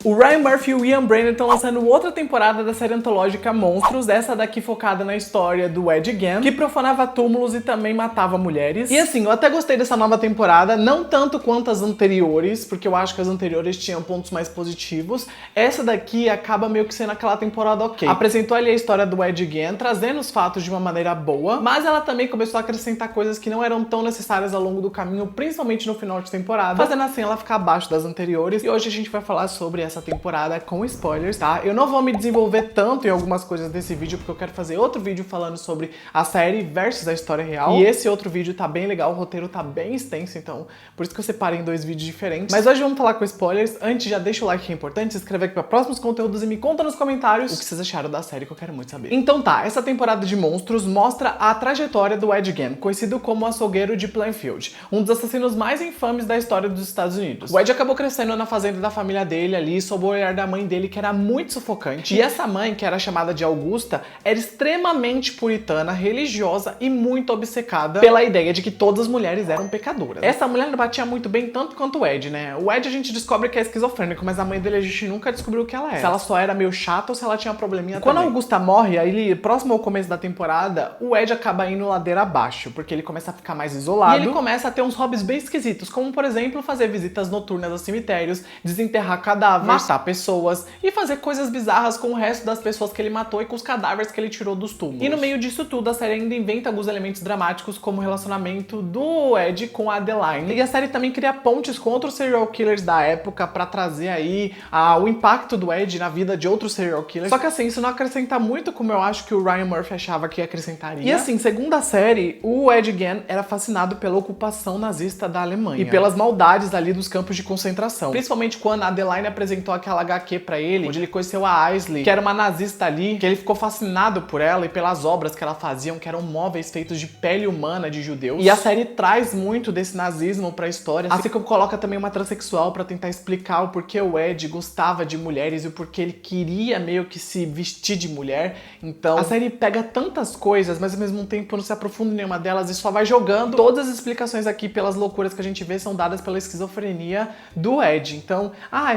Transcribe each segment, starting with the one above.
O Ryan Murphy e o Ian Brandon estão lançando outra temporada da série antológica Monstros, essa daqui focada na história do Ed Gein, que profanava túmulos e também matava mulheres. E assim, eu até gostei dessa nova temporada, não tanto quanto as anteriores, porque eu acho que as anteriores tinham pontos mais positivos. Essa daqui acaba meio que sendo aquela temporada ok. Apresentou ali a história do Ed Gein, trazendo os fatos de uma maneira boa, mas ela também começou a acrescentar coisas que não eram tão necessárias ao longo do caminho, principalmente no final de temporada, fazendo assim ela ficar abaixo das anteriores. E hoje a gente vai falar sobre essa temporada com spoilers, tá? Eu não vou me desenvolver tanto em algumas coisas desse vídeo, porque eu quero fazer outro vídeo falando sobre a série versus a história real. E esse outro vídeo tá bem legal, o roteiro tá bem extenso, então por isso que eu separei em dois vídeos diferentes. Mas hoje vamos falar com spoilers. Antes, já deixa o like que é importante, se inscreve aqui para próximos conteúdos e me conta nos comentários o que vocês acharam da série, que eu quero muito saber. Então tá, essa temporada de Monstros mostra a trajetória do Ed Gein, conhecido como o açougueiro de Plainfield, um dos assassinos mais infames da história dos Estados Unidos. O Ed acabou crescendo na fazenda da família dele ali, sob o olhar da mãe dele, que era muito sufocante. E essa mãe, que era chamada de Augusta, era extremamente puritana, religiosa e muito obcecada pela ideia de que todas as mulheres eram pecadoras. Essa mulher não batia muito bem tanto quanto o Ed, né? O Ed a gente descobre que é esquizofrênico, mas a mãe dele a gente nunca descobriu o que ela era. Se ela só era meio chata ou se ela tinha probleminha também. Quando a Augusta morre, aí próximo ao começo da temporada, o Ed acaba indo ladeira abaixo, porque ele começa a ficar mais isolado. E ele começa a ter uns hobbies bem esquisitos, como por exemplo, fazer visitas noturnas aos cemitérios, desenterrar cadáveres, matar pessoas e fazer coisas bizarras com o resto das pessoas que ele matou e com os cadáveres que ele tirou dos túmulos. E no meio disso tudo, a série ainda inventa alguns elementos dramáticos, como o relacionamento do Ed com a Adeline. E a série também cria pontes com outros serial killers da época pra trazer aí o impacto do Ed na vida de outros serial killers. Só que assim, isso não acrescenta muito como eu acho que o Ryan Murphy achava que acrescentaria. E assim, segundo a série, o Ed Gein era fascinado pela ocupação nazista da Alemanha e pelas maldades ali dos campos de concentração. Principalmente quando a Adeline apresentou aquela HQ pra ele, onde ele conheceu a Aisley, que era uma nazista ali, que ele ficou fascinado por ela e pelas obras que ela fazia, que eram móveis feitos de pele humana de judeus. E a série traz muito desse nazismo pra história, assim como coloca também uma transexual pra tentar explicar o porquê o Ed gostava de mulheres e o porquê ele queria meio que se vestir de mulher. Então, a série pega tantas coisas, mas ao mesmo tempo não se aprofunda em nenhuma delas e só vai jogando. Todas as explicações aqui pelas loucuras que a gente vê são dadas pela esquizofrenia do Ed. Então,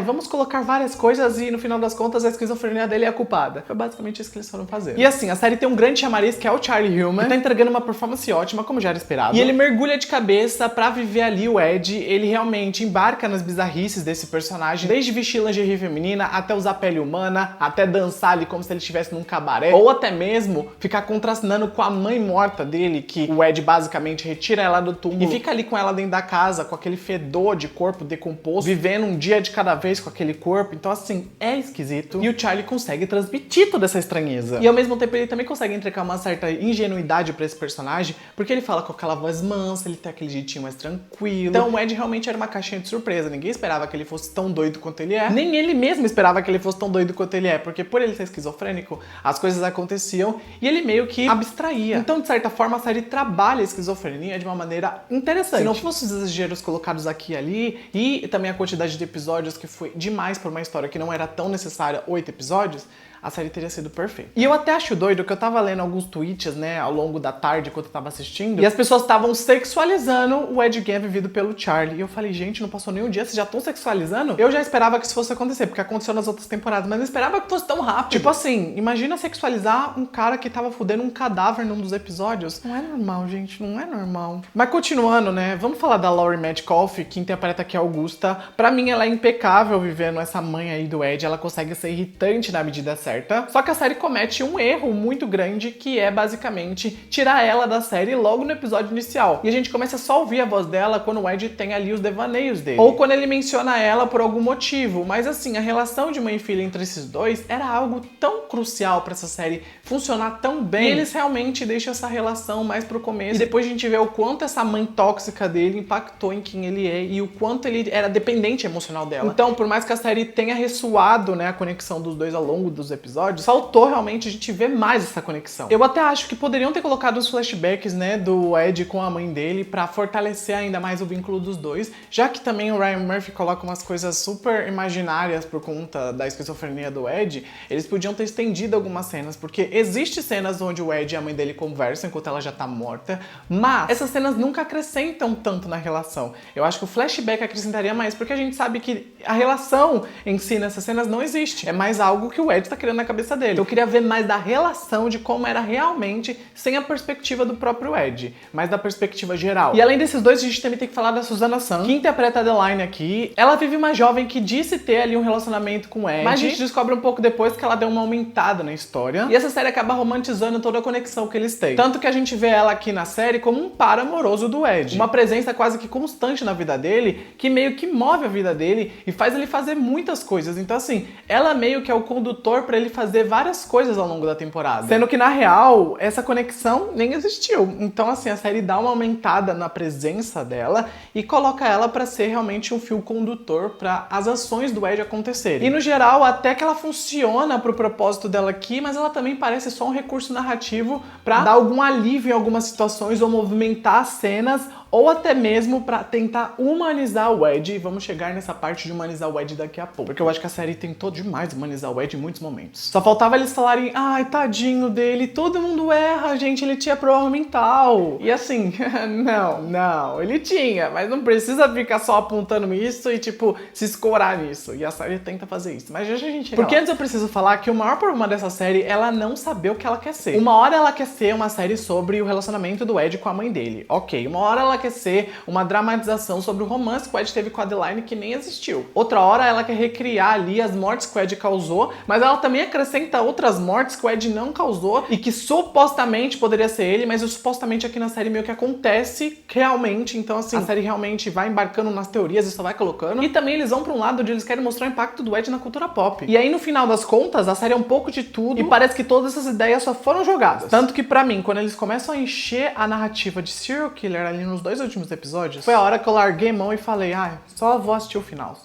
vamos colocar várias coisas e no final das contas a esquizofrenia dele é a culpada. Foi basicamente isso que eles foram fazer. E assim, a série tem um grande chamariz que é o Charlie Hunnam, que tá entregando uma performance ótima, como já era esperado. E ele mergulha de cabeça pra viver ali o Ed. Ele realmente embarca nas bizarrices desse personagem, desde vestir lingerie feminina, até usar pele humana, até dançar ali como se ele estivesse num cabaré, ou até mesmo ficar contracenando com a mãe morta dele, que o Ed basicamente retira ela do túmulo e fica ali com ela dentro da casa, com aquele fedor de corpo decomposto, vivendo um dia de cada vez com aquele corpo. Então assim, é esquisito. E o Charlie consegue transmitir toda essa estranheza. E ao mesmo tempo ele também consegue entregar uma certa ingenuidade pra esse personagem, porque ele fala com aquela voz mansa, ele tem aquele jeitinho mais tranquilo. Então o Ed realmente era uma caixinha de surpresa. Ninguém esperava que ele fosse tão doido quanto ele é. Nem ele mesmo esperava que ele fosse tão doido quanto ele é, porque por ele ser esquizofrênico, as coisas aconteciam e ele meio que abstraía. Então, de certa forma, a série trabalha a esquizofrenia de uma maneira interessante. Se não fosse os exageros colocados aqui e ali, e também a quantidade de episódios que foi demais por uma história que não era tão necessária, 8 episódios, a série teria sido perfeita. E eu até acho doido que eu tava lendo alguns tweets, né, ao longo da tarde, enquanto eu tava assistindo, e as pessoas estavam sexualizando o Ed Gein vivido pelo Charlie. E eu falei, gente, não passou nem um dia, vocês já estão sexualizando? Eu já esperava que isso fosse acontecer, porque aconteceu nas outras temporadas, mas não esperava que fosse tão rápido. Tipo assim, imagina sexualizar um cara que tava fudendo um cadáver num dos episódios. Não é normal, gente, não é normal. Mas continuando, né, vamos falar da Laurie Metcalf, que interpreta aqui a Augusta. Pra mim, ela é impecável vivendo essa mãe aí do Ed, ela consegue ser irritante na medida certa. Só que a série comete um erro muito grande, que é basicamente tirar ela da série logo no episódio inicial. E a gente começa só a ouvir a voz dela quando o Ed tem ali os devaneios dele, ou quando ele menciona ela por algum motivo. Mas assim, a relação de mãe e filha entre esses dois era algo tão crucial pra essa série funcionar tão bem. E eles realmente deixam essa relação mais pro começo. E depois a gente vê o quanto essa mãe tóxica dele impactou em quem ele é e o quanto ele era dependente emocional dela. Então, por mais que a série tenha ressoado, né, a conexão dos dois ao longo dos episódios, faltou realmente a gente ver mais essa conexão. Eu até acho que poderiam ter colocado os flashbacks, né, do Ed com a mãe dele pra fortalecer ainda mais o vínculo dos dois, já que também o Ryan Murphy coloca umas coisas super imaginárias por conta da esquizofrenia do Ed. Eles podiam ter estendido algumas cenas, porque existem cenas onde o Ed e a mãe dele conversam enquanto ela já tá morta, mas essas cenas nunca acrescentam tanto na relação. Eu acho que o flashback acrescentaria mais, porque a gente sabe que a relação ação em si nessas cenas não existe. É mais algo que o Ed tá criando na cabeça dele. Eu queria ver mais da relação de como era realmente, sem a perspectiva do próprio Ed, mas da perspectiva geral. E além desses dois, a gente também tem que falar da Susana Sun, que interpreta a Adeline aqui. Ela vive uma jovem que disse ter ali um relacionamento com o Ed, mas a gente descobre um pouco depois que ela deu uma aumentada na história. E essa série acaba romantizando toda a conexão que eles têm. Tanto que a gente vê ela aqui na série como um par amoroso do Ed. Uma presença quase que constante na vida dele, que meio que move a vida dele e faz ele fazer muitas coisas. Então assim, ela meio que é o condutor pra ele fazer várias coisas ao longo da temporada. Sendo que na real, essa conexão nem existiu. Então assim, a série dá uma aumentada na presença dela e coloca ela pra ser realmente um fio condutor para as ações do Ed acontecerem. E no geral, até que ela funciona pro propósito dela aqui, mas ela também parece só um recurso narrativo pra dar algum alívio em algumas situações ou movimentar cenas, ou até mesmo pra tentar humanizar o Ed. E vamos chegar nessa parte de humanizar o Ed daqui a pouco, porque eu acho que a série tentou demais humanizar o Ed em muitos momentos. Só faltava eles falarem, ai, tadinho dele, todo mundo erra, gente, ele tinha problema mental. E assim, não, ele tinha, mas não precisa ficar só apontando isso e, tipo, se escorar nisso. E a série tenta fazer isso, mas já a gente chega Porque antes eu preciso falar que o maior problema dessa série é ela não saber o que ela quer ser. Uma hora ela quer ser uma série sobre o relacionamento do Ed com a mãe dele, ok. Uma hora ela quer ser uma dramatização sobre o romance que o Ed teve com a Adeline, que nem existiu. Outra hora ela quer recriar ali as mortes que o Ed causou, mas ela também acrescenta outras mortes que o Ed não causou e que supostamente poderia ser ele, mas supostamente aqui na série meio que acontece realmente. Então assim, a série realmente vai embarcando nas teorias e só vai colocando. E também eles vão pra um lado onde eles querem mostrar o impacto do Ed na cultura pop. E aí no final das contas, a série é um pouco de tudo e parece que todas essas ideias só foram jogadas. Tanto que pra mim, quando eles começam a encher a narrativa de serial killer ali nos dois últimos episódios, foi a hora que eu larguei mão e falei, só vou assistir o final,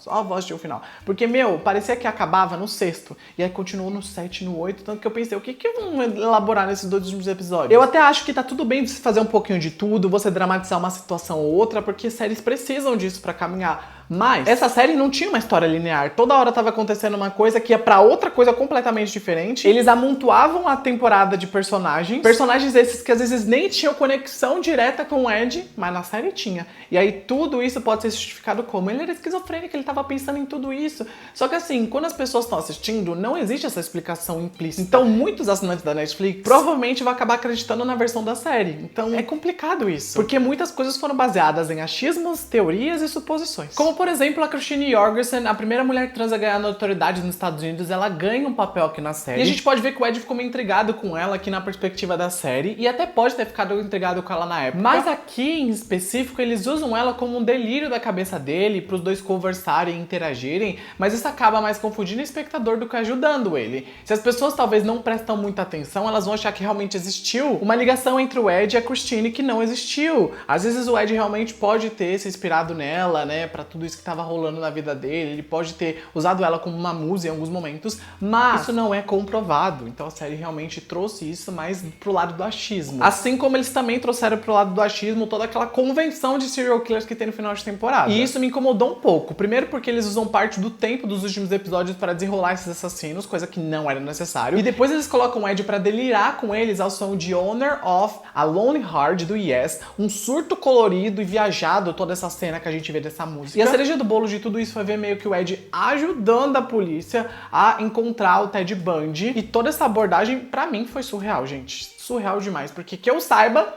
Porque, parecia que acabava no sexto, e aí continuou no 7, no 8, tanto que eu pensei, o que vão elaborar nesses dois últimos episódios? Eu até acho que tá tudo bem você fazer um pouquinho de tudo, você dramatizar uma situação ou outra, porque séries precisam disso pra caminhar. Mas essa série não tinha uma história linear. Toda hora tava acontecendo uma coisa que ia pra outra coisa completamente diferente. Eles amontoavam a temporada de personagens. Personagens esses que às vezes nem tinham conexão direta com o Ed, mas na série tinha. E aí tudo isso pode ser justificado como ele era esquizofrênico, ele tava pensando em tudo isso. Só que assim, quando as pessoas estão assistindo, não existe essa explicação implícita. Então muitos assinantes da Netflix provavelmente vão acabar acreditando na versão da série. Então é complicado isso. Porque muitas coisas foram baseadas em achismos, teorias e suposições. Como por exemplo, a Christine Jorgensen, a primeira mulher trans a ganhar notoriedade nos Estados Unidos, ela ganha um papel aqui na série. E a gente pode ver que o Ed ficou meio intrigado com ela aqui na perspectiva da série, e até pode ter ficado intrigado com ela na época. Mas aqui, em específico, eles usam ela como um delírio da cabeça dele, pros dois conversarem e interagirem, mas isso acaba mais confundindo o espectador do que ajudando ele. Se as pessoas talvez não prestam muita atenção, elas vão achar que realmente existiu uma ligação entre o Ed e a Christine que não existiu. Às vezes o Ed realmente pode ter se inspirado nela, né, pra tudo isso que tava rolando na vida dele, ele pode ter usado ela como uma musa em alguns momentos, mas isso não é comprovado. Então a série realmente trouxe isso mais pro lado do achismo. Assim como eles também trouxeram pro lado do achismo toda aquela convenção de serial killers que tem no final de temporada. E isso me incomodou um pouco. Primeiro porque eles usam parte do tempo dos últimos episódios para desenrolar esses assassinos, coisa que não era necessário. E depois eles colocam o Ed pra delirar com eles ao som de Honor of a Lonely Heart do Yes, um surto colorido e viajado toda essa cena que a gente vê dessa música. E a cereja do bolo de tudo isso foi ver meio que o Ed ajudando a polícia a encontrar o Ted Bundy. E toda essa abordagem, pra mim, foi surreal, gente. Surreal demais, porque que eu saiba,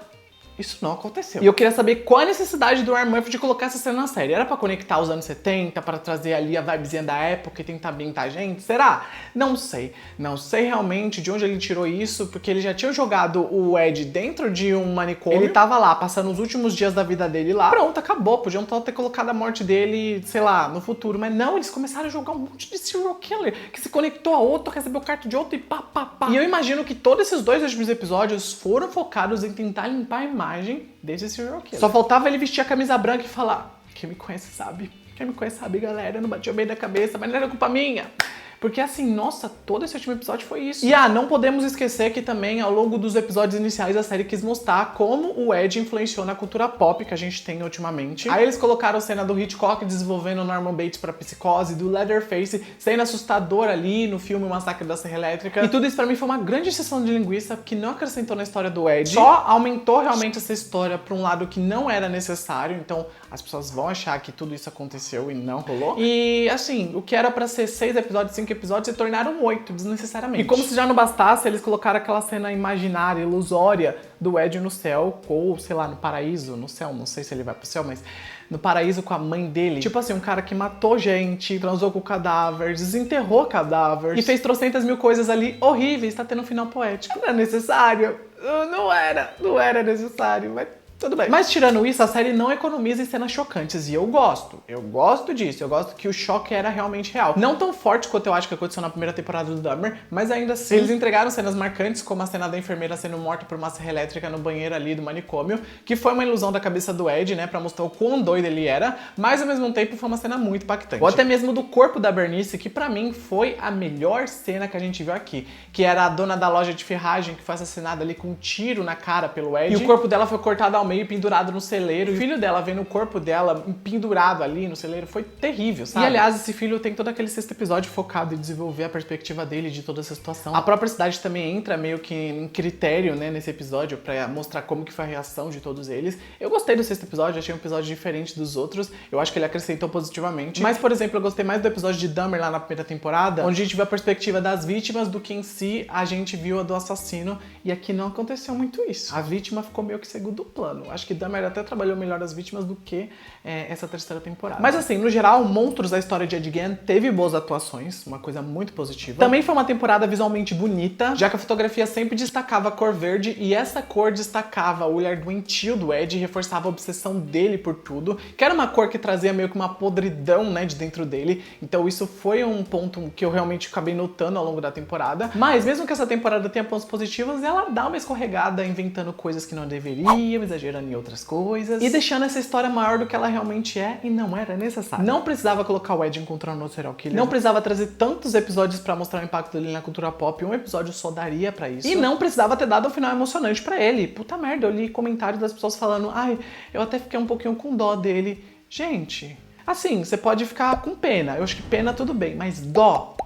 isso não aconteceu. E eu queria saber qual a necessidade do Ryan Murphy de colocar essa cena na série. Era pra conectar os anos 70, pra trazer ali a vibezinha da época e tentar ambientar a gente? Será? Não sei. Não sei realmente de onde ele tirou isso, porque ele já tinha jogado o Ed dentro de um manicômio. Ele tava lá, passando os últimos dias da vida dele lá. Pronto, acabou. Podiam ter colocado a morte dele, sei lá, no futuro. Mas não, eles começaram a jogar um monte de serial killer que se conectou a outro, recebeu carta de outro e pá. E eu imagino que todos esses dois últimos episódios foram focados em tentar limpar a imagem desse serial killer. Só faltava ele vestir a camisa branca e falar: quem me conhece sabe. Quem me conhece sabe, galera. Eu não bati o meio da cabeça, mas não era culpa minha. Porque assim, nossa, todo esse último episódio foi isso. E não podemos esquecer que também ao longo dos episódios iniciais a série quis mostrar como o Ed influenciou na cultura pop que a gente tem ultimamente. Aí eles colocaram cena do Hitchcock desenvolvendo o Norman Bates pra psicose, do Leatherface sendo assustador ali no filme O Massacre da Serra Elétrica. E tudo isso pra mim foi uma grande exceção de linguiça que não acrescentou na história do Ed. Só aumentou realmente essa história pra um lado que não era necessário. Então as pessoas vão achar que tudo isso aconteceu e não rolou. E assim, o que era pra ser 6 episódios, 5 episódios, se tornaram 8, desnecessariamente. E como se já não bastasse, eles colocaram aquela cena imaginária, ilusória do Ed no céu, ou sei lá, no paraíso, no céu, não sei se ele vai pro céu, mas no paraíso com a mãe dele. Tipo assim, um cara que matou gente, transou com cadáver, desenterrou cadáver e fez trocentas mil coisas ali horríveis, tá tendo um final poético. Não é necessário? Não era necessário, mas tudo bem. Mas tirando isso, a série não economiza em cenas chocantes e eu gosto disso, eu gosto que o choque era realmente real. Não tão forte quanto eu acho que aconteceu na primeira temporada do Dahmer, mas ainda assim, eles entregaram cenas marcantes, como a cena da enfermeira sendo morta por uma serra elétrica no banheiro ali do manicômio, que foi uma ilusão da cabeça do Ed, né, pra mostrar o quão doido ele era, mas ao mesmo tempo foi uma cena muito impactante. Ou até mesmo do corpo da Bernice, que pra mim foi a melhor cena que a gente viu aqui, que era a dona da loja de ferragem que foi assassinada ali com um tiro na cara pelo Ed, e o corpo dela foi cortado ao meio, pendurado no celeiro, e o filho dela vendo o corpo dela pendurado ali no celeiro, foi terrível, sabe? E aliás, esse filho tem todo aquele sexto episódio focado em desenvolver a perspectiva dele de toda essa situação. A própria cidade também entra meio que em critério, né, nesse episódio, pra mostrar como que foi a reação de todos eles. Eu gostei do sexto episódio, achei um episódio diferente dos outros, eu acho que ele acrescentou positivamente. Mas, por exemplo, eu gostei mais do episódio de Dahmer lá na primeira temporada, onde a gente viu a perspectiva das vítimas do que em si a gente viu a do assassino, e aqui não aconteceu muito isso. A vítima ficou meio que segundo plano. Acho que Dahmer até trabalhou melhor as vítimas do que essa terceira temporada. Mas assim, no geral, Monstros, a história de Ed Gein teve boas atuações, uma coisa muito positiva. Também foi uma temporada visualmente bonita, já que a fotografia sempre destacava a cor verde, e essa cor destacava o olhar doentio do Ed, reforçava a obsessão dele por tudo, que era uma cor que trazia meio que uma podridão, né, de dentro dele. Então isso foi um ponto que eu realmente acabei notando ao longo da temporada. Mas mesmo que essa temporada tenha pontos positivos, ela dá uma escorregada inventando coisas que não deveriam, exagerando em outras coisas, e deixando essa história maior do que ela realmente é, e não era necessário. Não precisava colocar o Ed encontrando o serial killer, não precisava trazer tantos episódios pra mostrar o impacto dele na cultura pop, um episódio só daria pra isso, e não precisava ter dado um final emocionante pra ele. Puta merda, eu li comentários das pessoas falando, ai, eu até fiquei um pouquinho com dó dele. Gente, assim, você pode ficar com pena, eu acho que pena tudo bem, mas dó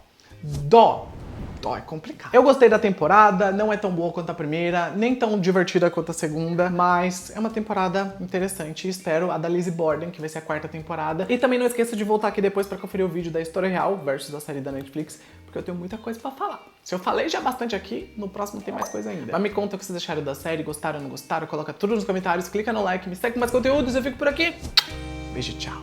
é complicado. Eu gostei da temporada, não é tão boa quanto a primeira, nem tão divertida quanto a segunda, mas é uma temporada interessante. Espero a da Lizzie Borden, que vai ser a 4ª temporada. E também não esqueça de voltar aqui depois pra conferir o vídeo da História Real versus a série da Netflix, porque eu tenho muita coisa pra falar. Se eu falei já bastante aqui, no próximo tem mais coisa ainda. Mas me conta o que vocês acharam da série, gostaram ou não gostaram, coloca tudo nos comentários, clica no like, me segue com mais conteúdos, eu fico por aqui. Beijo, tchau.